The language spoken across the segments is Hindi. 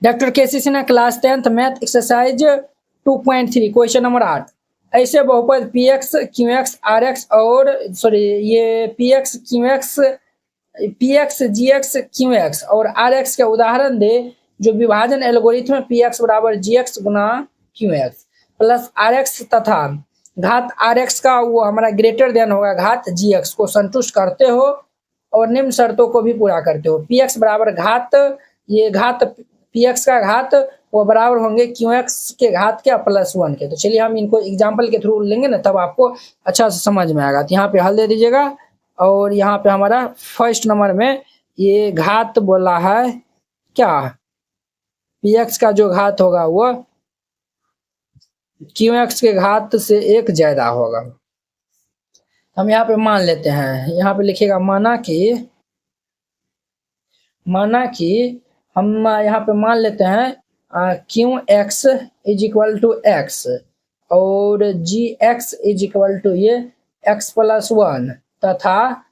Doctor KC Sinha class 10th math exercise 2.3 question number 8। ऐसे बहुपद P X Q X R X और ये P X G X Q X और आर एक्स का उदाहरण दे जो विभाजन एल्गोरिथम पी एक्स बराबर जी एक्स गुना Q x plus are X तथा घात आर एक्स का वो हमारा ग्रेटर देन होगा घात जी एक्स को संतुष्ट करते हो और निम्न शर्तों को भी पूरा करते हो। पी एक्स बराबर घात ये घात पी एक्स का घात वो बराबर होंगे क्यू एक्स के घात के प्लस 1 के। तो चलिए हम इनको एग्जाम्पल के थ्रू लेंगे ना, तब आपको अच्छा से समझ में आएगा। तो यहाँ पे हल दे दीजिएगा और यहाँ पे हमारा फर्स्ट नंबर में ये घात बोला है क्या, पी एक्स का जो घात होगा वो क्यू एक्स के घात से 1 ज्यादा होगा। हम यहाँ पे मान लेते हैं, यहाँ पे लिखिएगा माना कि हम यहाँ पे मान लेते हैं q x is equal to x और g x is equal to ये एक्स प्लस 1 तथा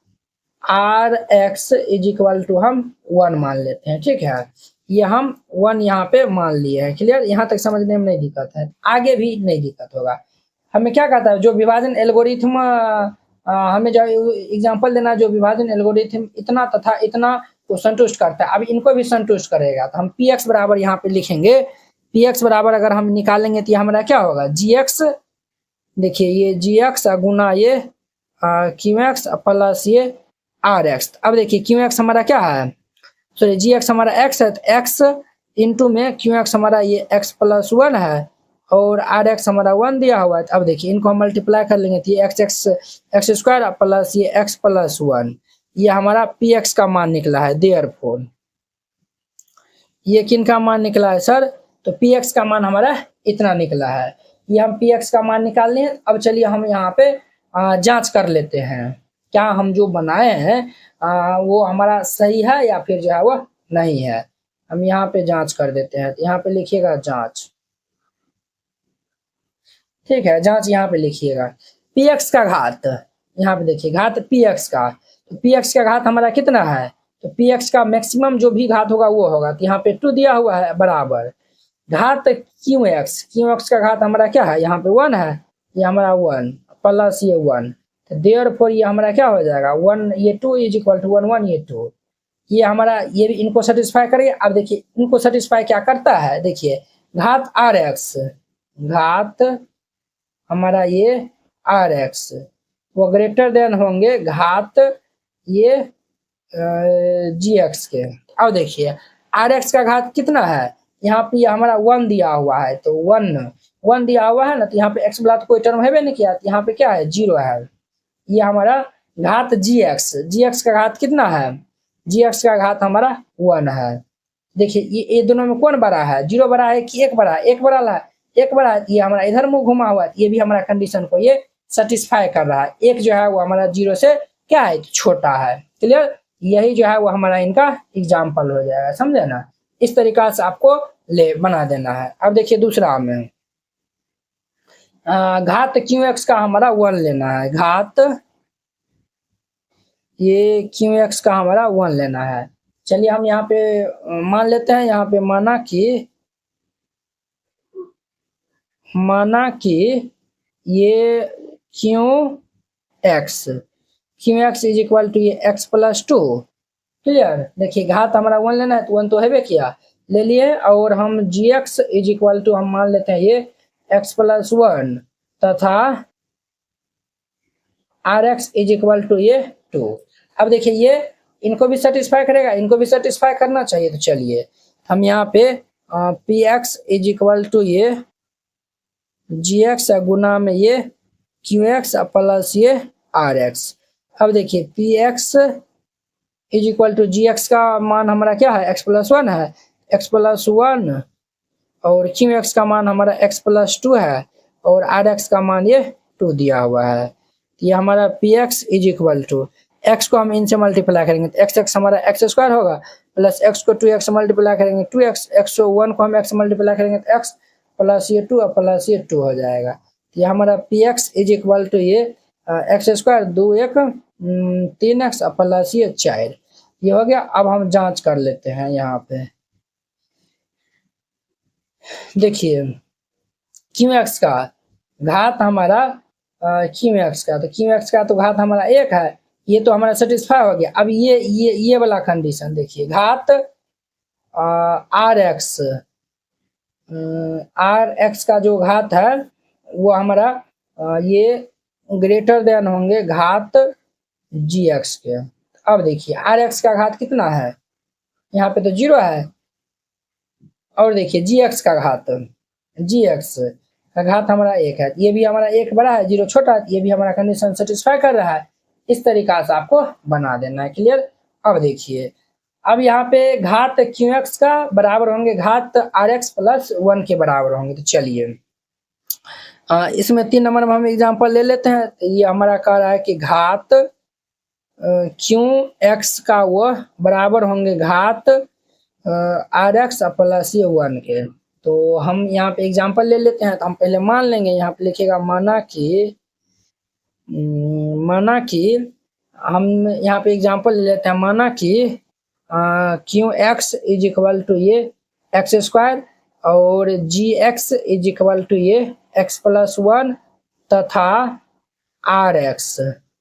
r x is equal to हम 1 मान लेते हैं। ठीक है, ये हम 1 यहाँ पे मान लिए हैं। क्लियर, यहाँ तक समझने में नहीं दिक्कत है, आगे भी नहीं दिक्कत होगा। हमें क्या कहता है, जो विभाजन एल्गोरिथम हमें जो एग्जांपल देना, जो विभाजन एल्गोरिथम इतना तथा इतना को संतुष्ट करता है, अब इनको भी संतुष्ट करेगा। तो हम पी एक्स बराबर यहाँ पे लिखेंगे, पी एक्स बराबर अगर हम निकालेंगे तो हमारा क्या होगा, जी एक्स, देखिए ये जी एक्स गुना ये क्यू एक्स प्लस ये आर एक्स। अब देखिए क्यू एक्स हमारा क्या है, सॉरी जी एक्स हमारा एक्स है, तो एक्स इंटू में क्यू एक्स हमारा ये एक्स प्लस 1 है और आर एक्स हमारा 1 दिया हुआ है। अब देखिए इनको हम मल्टीप्लाई कर लेंगे तो ये एक्स स्क्वायर प्लस ये एक्स प्लस 1, ये हमारा पी एक्स का मान निकला है। देयरफॉर ये किन का मान निकला है सर, तो पी एक्स का मान हमारा इतना निकला है। ये हम पी एक्स का मान निकाल लिए। अब चलिए हम यहाँ पे जांच कर लेते हैं, क्या हम जो बनाए हैं वो हमारा सही है या फिर जो है वो नहीं है। हम यहाँ पे जांच कर देते हैं, यहाँ पे लिखिएगा जांच। ठीक है, जांच यहाँ पे लिखिएगा, पी एक्स का घात, यहाँ पे देखिए घात पी एक्स का, तो पी एक्स का घात हमारा कितना है, तो पी एक्स का मैक्सिमम जो भी घात होगा वो होगा, तो यहाँ पे 2 दिया हुआ है बराबर घात क्यू एक्स का घात हमारा क्या है, यहाँ पे 1 है, ये हमारा 1 प्लस ये 1, तो देयरफॉर ये हमारा क्या हो जाएगा 1 ये 2 इज इक्वल टू 1 1 ये 2, ये हमारा ये भी इनको सेटिस्फाई करेगा। अब देखिए इनको सेटिस्फाई क्या करता है, देखिए घात आर एक्स, घात हमारा ये आर एक्स वो ग्रेटर देन होंगे घात ये जी एक्स के। अब देखिए आर एक्स का घात कितना है, यहाँ पे ये हमारा 1 दिया हुआ है, तो 1 दिया हुआ है ना, तो यहाँ पे एक्स बला तो कोई टर्म है नहीं किया, तो यहाँ पे क्या है 0 है। ये हमारा घात जी एक्स का घात कितना है, जी एक्स का घात हमारा 1 है। देखिए ये दोनों में कौन बड़ा है, 0 बड़ा है कि 1 बड़ा है, 1 बड़ा है, 1 बड़ा है। ये हमारा इधर मुंह घुमा हुआ है, ये भी हमारा कंडीशन को ये सेटिस्फाई कर रहा है। 1 जो है वो हमारा 0 से क्या है छोटा है। क्लियर, यही जो है वो हमारा इनका एग्जाम्पल हो जाएगा, समझे ना। इस तरीका से आपको बना देना है। अब देखिए दूसरा में घात क्यू एक्स का हमारा 1 लेना है, घात ये क्यू एक्स का हमारा 1 लेना है। चलिए हम यहाँ पे मान लेते हैं, यहाँ पे माना कि ये q x is equal to ये एक्स प्लस 2। क्लियर, देखिए घात हमारा 1 लेना है, तो 1 तो है किया ले लिए, और हम g x is equal to हम मान लेते हैं ये एक्स प्लस 1 तथा r x is equal to ये 2। अब देखिए ये इनको भी सेटिस्फाई करेगा, इनको भी सेटिस्फाई करना चाहिए। तो चलिए हम यहाँ पे p x is equal to ये जी एक्स गुना में ये क्यू एक्स प्लस ये आर एक्स। अब देखिए p x is equal to g x का मान हमारा क्या है, एक्स प्लस 1 है, एक्स प्लस 1 और क्यू एक्स का मान हमारा एक्स प्लस 2 है और आर एक्स का मान ये 2 दिया हुआ है। ये हमारा p x is equal to x को हम इनसे मल्टीप्लाई करेंगे तो एक्स हमारा एक्स स्क्वायर होगा, प्लस एक्स को 2x मल्टीप्लाई करेंगे 2x, 1 को हम x मल्टीप्लाई करेंगे तो x प्लस ये 2 प्लस ये 2 हो जाएगा। तो ये हमारा p x is equal to ये एक्स स्क्वायर 2 1 3x प्लस ये 4, ये हो गया। अब हम जांच कर लेते हैं यहाँ पे, देखिए क्यू एक्स का घात हमारा क्यू एक्स का, तो क्यू एक्स का तो घात हमारा 1 है, ये तो हमारा सेटिस्फाई हो गया। अब ये वाला कंडीशन देखिए, घात आर एक्स, आर एक्स का जो घात है वो हमारा ये ग्रेटर देन होंगे घात जी एक्स के। अब देखिए आर एक्स का घात कितना है, यहाँ पे तो 0 है, और देखिए जी एक्स का घात, जी एक्स का घात हमारा 1 है, ये भी हमारा 1 बड़ा है 0 छोटा है, ये भी हमारा कंडीशन सेटिस्फाई कर रहा है। इस तरीका से आपको बना देना है, क्लियर। अब देखिए अब यहाँ पे घात क्यू एक्स का बराबर होंगे घात आर एक्स प्लस 1 के बराबर होंगे। तो चलिए इसमें 3 नंबर में हम एग्जांपल ले लेते हैं। तो ये हमारा कह रहा है कि घात क्यू एक्स का वह बराबर होंगे घात आर एक्स प्लस ये 1 के। तो हम यहाँ पे एग्जांपल ले लेते हैं। तो हम पहले मान लेंगे, यहाँ पे लिखेगा माना कि हम यहाँ पे एग्जांपल ले लेते हैं, माना कि q x is equal to ये एक्स स्क्वायर और g x is equal to ये एक्स प्लस 1 तथा r x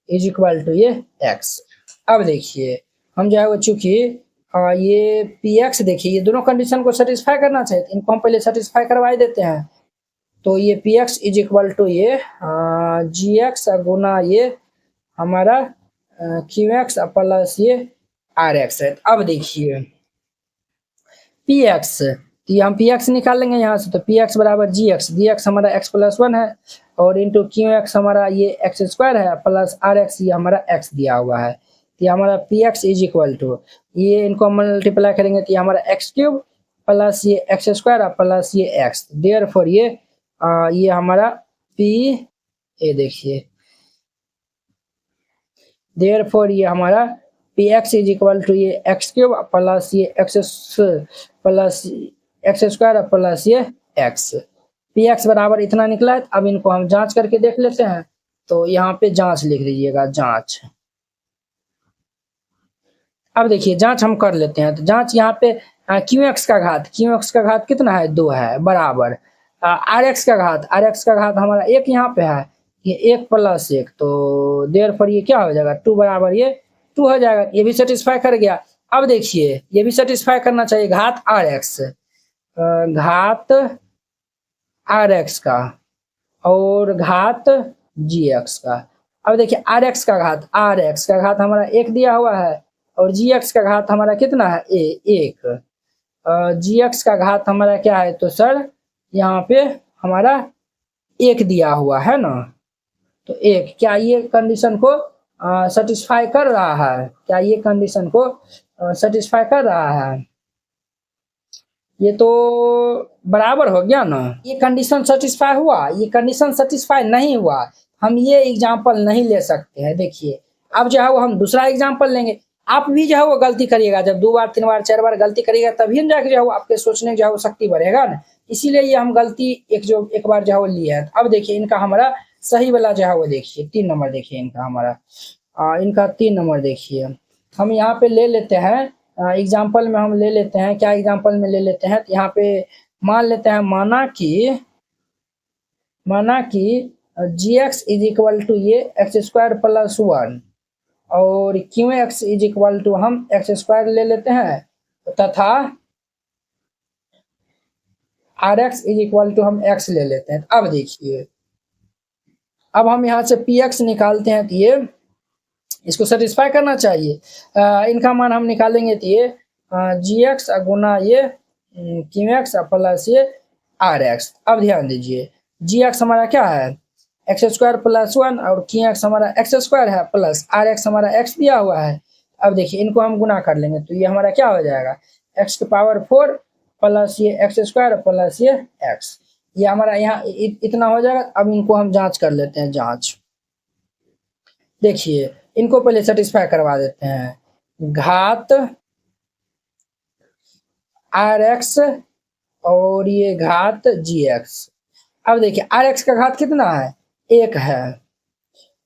is equal to ये एक्स। अब देखिए हम जो है वो चूंकि ये पी एक्स देखिए ये दोनों कंडीशन को सेटिस्फाई करना चाहिए, इनको हम पहले सेटिस्फाई करवा देते हैं। तो ये P x is equal to ये जी एक्स गुना ये हमारा क्यू एक्स प्लस ये आर एक्स है। अब देखिए पी एक्स, तो हम पी एक्स निकाल लेंगे यहाँ से। तो पी एक्स बराबर जी एक्स हमारा एक्स प्लस 1 है और इंटू क्यू एक्स हमारा ये एक्स स्क्वायर है प्लस आर एक्स ये हमारा एक्स दिया हुआ है। तो ये हमारा p x is equal to ये इनको हम मल्टीप्लाई करेंगे तो ये हमारा एक्स क्यूब प्लस ये एक्स स्क्वायर प्लस ये एक्स, देयरफॉर ये हमारा पी ए देखिए, देयरफॉर ये हमारा p x is equal to ये एक्स क्यूब प्लस ये एक्स स्क्वायर प्लस ये एक्स। पी एक्स बराबर इतना निकला है। अब इनको हम जांच करके देख लेते हैं। तो यहाँ पे जांच लिख दीजिएगा, जांच। अब देखिए जांच हम कर लेते हैं। तो जांच यहाँ पे क्यू एक्स का घात कितना है, 2 है, बराबर आर एक्स का घात हमारा 1 यहाँ पे है, ये 1 प्लस 1, तो देयरफॉर ये क्या हो जाएगा 2 बराबर ये 2 हो जाएगा। ये भी सेटिस्फाई कर गया। अब देखिए ये भी सेटिस्फाई करना चाहिए, घात आर एक्स का और घात जी एक्स का। अब देखिए आर एक्स का घात हमारा 1 दिया हुआ है और जी एक्स का घात हमारा कितना है 1। जी एक्स का घात हमारा क्या है, तो सर यहाँ पे हमारा 1 दिया हुआ है ना, तो 1, क्या ये कंडीशन को सेटिस्फाई कर रहा है, क्या ये कंडीशन को सेटिस्फाई कर रहा है, ये तो बराबर हो गया ना। ये कंडीशन सेटिस्फाई हुआ, ये कंडीशन सेटिस्फाई नहीं हुआ, हम ये एग्जांपल नहीं ले सकते हैं। देखिए अब जो है वो हम दूसरा एग्जांपल लेंगे। आप भी जो है वो गलती करिएगा, जब 2 बार 3 बार 4 बार गलती करिएगा तभी जाके जो है वो आपके सोचने जो है वो शक्ति बढ़ेगा ना। इसीलिए ये हम गलती एक बार जो है वो लिए है। अब देखिए इनका हमारा सही वाला जो है वो देखिए 3 नंबर देखिए इनका हमारा इनका 3 नंबर देखिए हम यहाँ पे ले लेते हैं। एग्जाम्पल में हम ले लेते हैं, क्या एग्जाम्पल में ले लेते हैं, तो यहाँ पे मान लेते हैं माना कि g x is equal to ये एक्स स्क्वायर प्लस 1 और q x is equal to हम एक्स स्क्वायर ले लेते हैं तथा r x is equal to हम एक्स ले लेते हैं। अब देखिए अब हम यहाँ से पी एक्स निकालते हैं तो ये इसको सेटिस्फाई करना चाहिए। इनका मान हम निकालेंगे तो ये जी एक्स गुना ये क्यू एक्स प्लस ये आर एक्स। अब ध्यान दीजिए जी एक्स हमारा क्या है एक्स स्क्वायर प्लस 1 और क्यू एक्स हमारा एक्स स्क्वायर है प्लस आर एक्स हमारा एक्स दिया हुआ है। अब देखिए इनको हम गुना कर लेंगे तो ये हमारा क्या हो जाएगा एक्स की पावर 4 प्लस ये एक्स स्क्वायर प्लस ये एक्स, ये हमारा यहाँ इतना हो जाएगा। अब इनको हम जांच कर लेते हैं, जांच देखिए इनको पहले सेटिस्फाई करवा देते हैं। घात आर एक्स और ये घात जी एक्स। अब देखिए आर एक्स का घात कितना है 1 है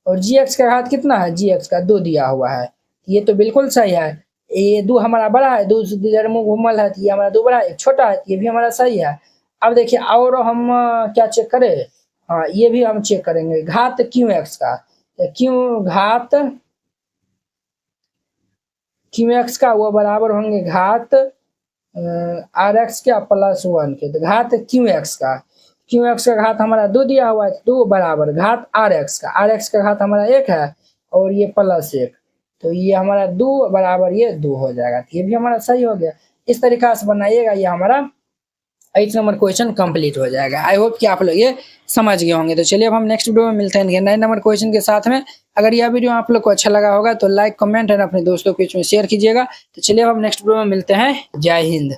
और जी एक्स का घात कितना है जी एक्स का 2 दिया हुआ है, ये तो बिल्कुल सही है। ये 2 हमारा बड़ा है, 2 घुमल है, ये हमारा 2 बड़ा है 1 छोटा है, ये भी हमारा सही है। अब देखिए और हम क्या चेक करें, हाँ ये भी हम चेक करेंगे घात क्यू एक्स का, क्यू घात क्यू एक्स का वो बराबर होंगे घात आर एक्स का प्लस 1 के। तो घात क्यू एक्स का घात हमारा 2 दिया हुआ है, 2 बराबर घात आर एक्स का घात हमारा 1 है और ये प्लस 1, तो ये हमारा 2 बराबर ये 2 हो जाएगा। ये भी हमारा सही हो गया। इस तरीका से बनाइएगा, ये हमारा 8 नंबर क्वेश्चन कंप्लीट हो जाएगा। आई होप कि आप लोग ये समझ गए होंगे। तो चलिए अब हम नेक्स्ट वीडियो में मिलते हैं 9 नंबर क्वेश्चन के साथ में। अगर यह वीडियो आप लोग को अच्छा लगा होगा तो लाइक कमेंट और अपने दोस्तों के बीच में शेयर कीजिएगा। तो चलिए अब हम नेक्स्ट वीडियो में मिलते हैं। जय हिंद।